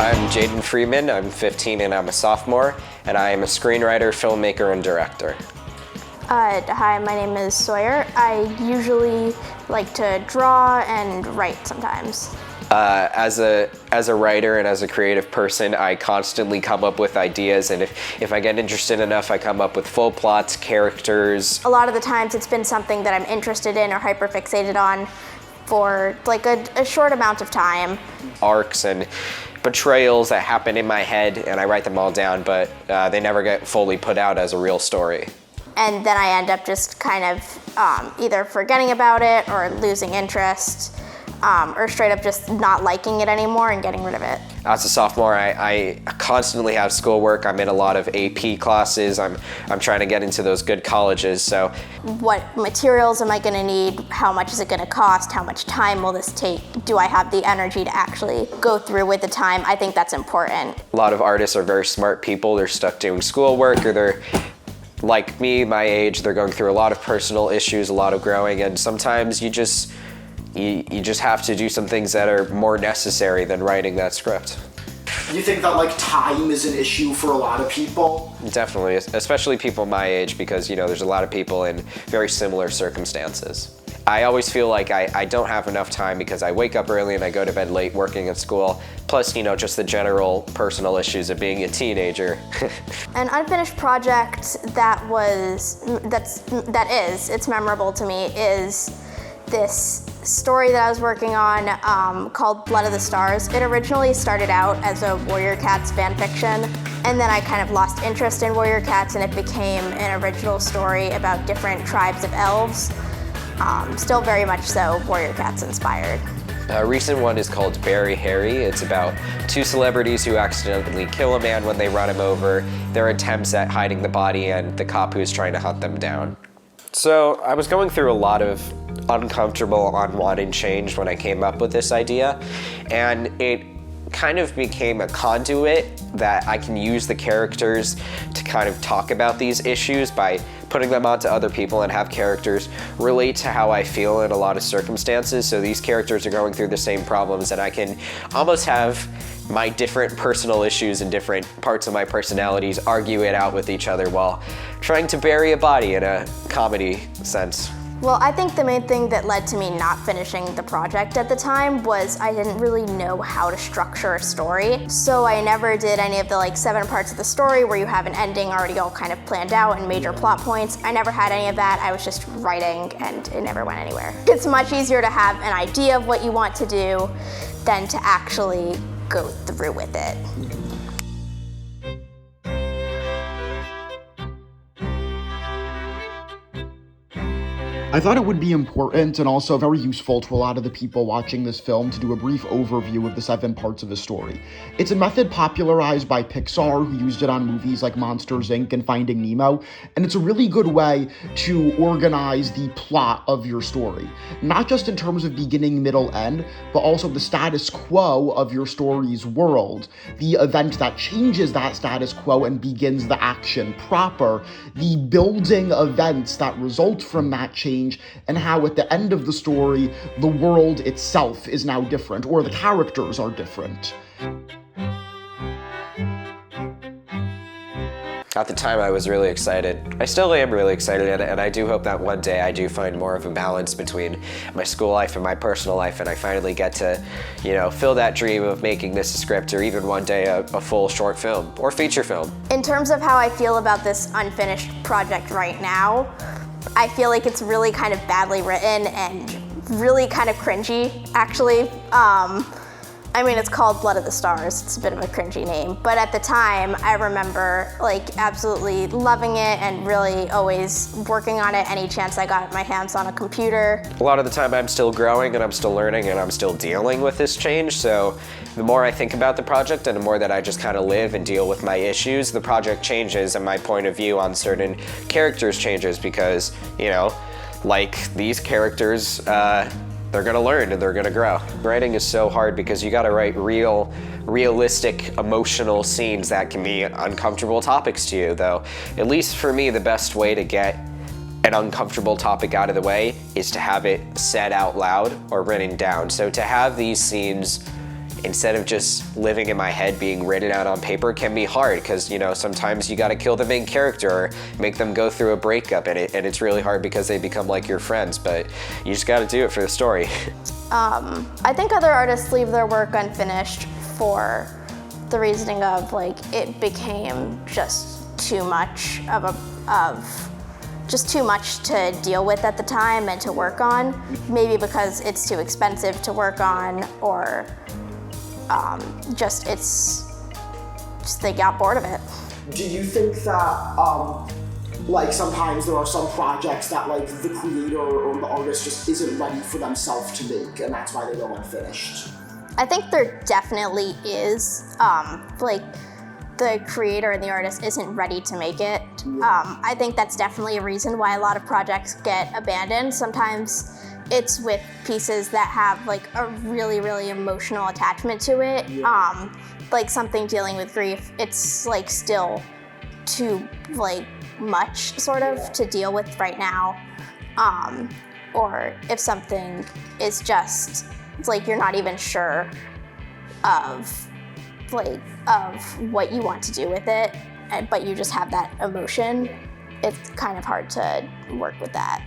I'm Jaden Freeman, I'm 15 and I'm a sophomore, and I am a screenwriter, filmmaker, and director. Hi, my name is Sawyer. I usually like to draw and write sometimes. As a writer and as a creative person, I constantly come up with ideas, and if I get interested enough, I come up with full plots, characters. A lot of the times it's been something that I'm interested in or hyperfixated on for like a short amount of time. Arcs and betrayals that happen in my head, and I write them all down, but they never get fully put out as a real story. And then I end up just kind of either forgetting about it or losing interest, or straight up just not liking it anymore and getting rid of it. As a sophomore, I constantly have schoolwork. I'm in a lot of AP classes. I'm trying to get into those good colleges, so. What materials am I gonna need? How much is it gonna cost? How much time will this take? Do I have the energy to actually go through with the time? I think that's important. A lot of artists are very smart people. They're stuck doing schoolwork, or they're, like me, my age, they're going through a lot of personal issues, a lot of growing, and sometimes you just have to do some things that are more necessary than writing that script. Do you think that like time is an issue for a lot of people? Definitely, especially people my age, because there's a lot of people in very similar circumstances. I always feel like I don't have enough time because I wake up early and I go to bed late working at school, plus just the general personal issues of being a teenager. An unfinished project it's memorable to me is this story that I was working on called Blood of the Stars. It originally started out as a Warrior Cats fan fiction, and then I kind of lost interest in Warrior Cats and it became an original story about different tribes of elves. Still very much so Warrior Cats inspired. A recent one is called Barry Harry. It's about two celebrities who accidentally kill a man when they run him over, their attempts at hiding the body, and the cop who's trying to hunt them down. So I was going through a lot of uncomfortable, unwanted change when I came up with this idea, and it kind of became a conduit that I can use the characters to kind of talk about these issues by putting them onto other people and have characters relate to how I feel in a lot of circumstances. So these characters are going through the same problems, and I can almost have my different personal issues and different parts of my personalities argue it out with each other while trying to bury a body in a comedy sense. Well, I think the main thing that led to me not finishing the project at the time was I didn't really know how to structure a story. So I never did any of the 7 parts of the story where you have an ending already all kind of planned out and major plot points. I never had any of that. I was just writing and it never went anywhere. It's much easier to have an idea of what you want to do than to actually go through with it. I thought it would be important and also very useful to a lot of the people watching this film to do a brief overview of the 7 parts of the story. It's a method popularized by Pixar, who used it on movies like Monsters, Inc. and Finding Nemo, and it's a really good way to organize the plot of your story. Not just in terms of beginning, middle, end, but also the status quo of your story's world, the event that changes that status quo and begins the action proper, the building events that result from that change, and how at the end of the story, the world itself is now different, or the characters are different. At the time, I was really excited. I still am really excited, and I do hope that one day I do find more of a balance between my school life and my personal life, and I finally get to, fill that dream of making this a script, or even one day a full short film or feature film. In terms of how I feel about this unfinished project right now, I feel like it's really kind of badly written and really kind of cringy, actually. It's called Blood of the Stars. It's a bit of a cringy name. But at the time, I remember absolutely loving it and really always working on it any chance I got my hands on a computer. A lot of the time I'm still growing and I'm still learning and I'm still dealing with this change. So the more I think about the project and the more that I just kind of live and deal with my issues, the project changes and my point of view on certain characters changes because, these characters, they're gonna learn and they're gonna grow. Writing is so hard because you gotta write realistic, emotional scenes that can be uncomfortable topics to you, though. At least for me, the best way to get an uncomfortable topic out of the way is to have it said out loud or written down. So to have these scenes instead of just living in my head being written out on paper can be hard, because sometimes you got to kill the main character or make them go through a breakup, and it's really hard because they become like your friends, but you just got to do it for the story. I think other artists leave their work unfinished for the reasoning of it became just too much just too much to deal with at the time and to work on. Maybe because it's too expensive to work on, or just they got bored of it. Do you think that sometimes there are some projects that the creator or the artist just isn't ready for themselves to make, and that's why they go unfinished? I think there definitely is. The creator and the artist isn't ready to make it. I think that's definitely a reason why a lot of projects get abandoned. Sometimes it's with pieces that have a really, really emotional attachment to it. Something dealing with grief, it's still too much sort of to deal with right now. Or if something is just you're not even sure of what you want to do with it, but you just have that emotion, it's kind of hard to work with that.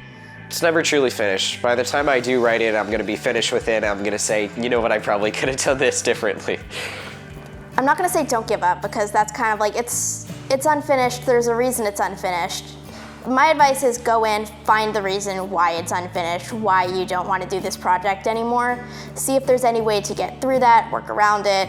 It's never truly finished. By the time I do write it, I'm going to be finished with it, and I'm going to say, you know what, I probably could have done this differently. I'm not going to say don't give up, because that's kind of it's unfinished, there's a reason it's unfinished. My advice is go in, find the reason why it's unfinished, why you don't want to do this project anymore. See if there's any way to get through that, work around it,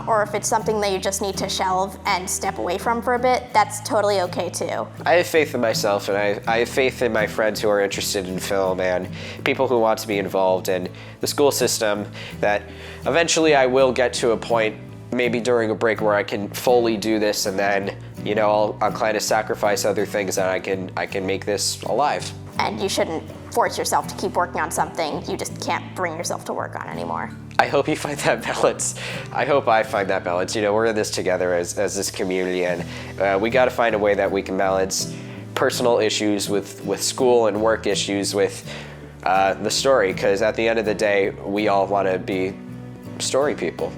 or if it's something that you just need to shelve and step away from for a bit, that's totally okay too. I have faith in myself, and I have faith in my friends who are interested in film and people who want to be involved in the school system, that eventually I will get to a point, maybe during a break, where I can fully do this, and then I'll kind of sacrifice other things that I can make this alive. And you shouldn't force yourself to keep working on something you just can't bring yourself to work on anymore. I hope you find that balance. I hope I find that balance. We're in this together as this community, and we got to find a way that we can balance personal issues with school and work issues with the story, because at the end of the day, we all want to be story people.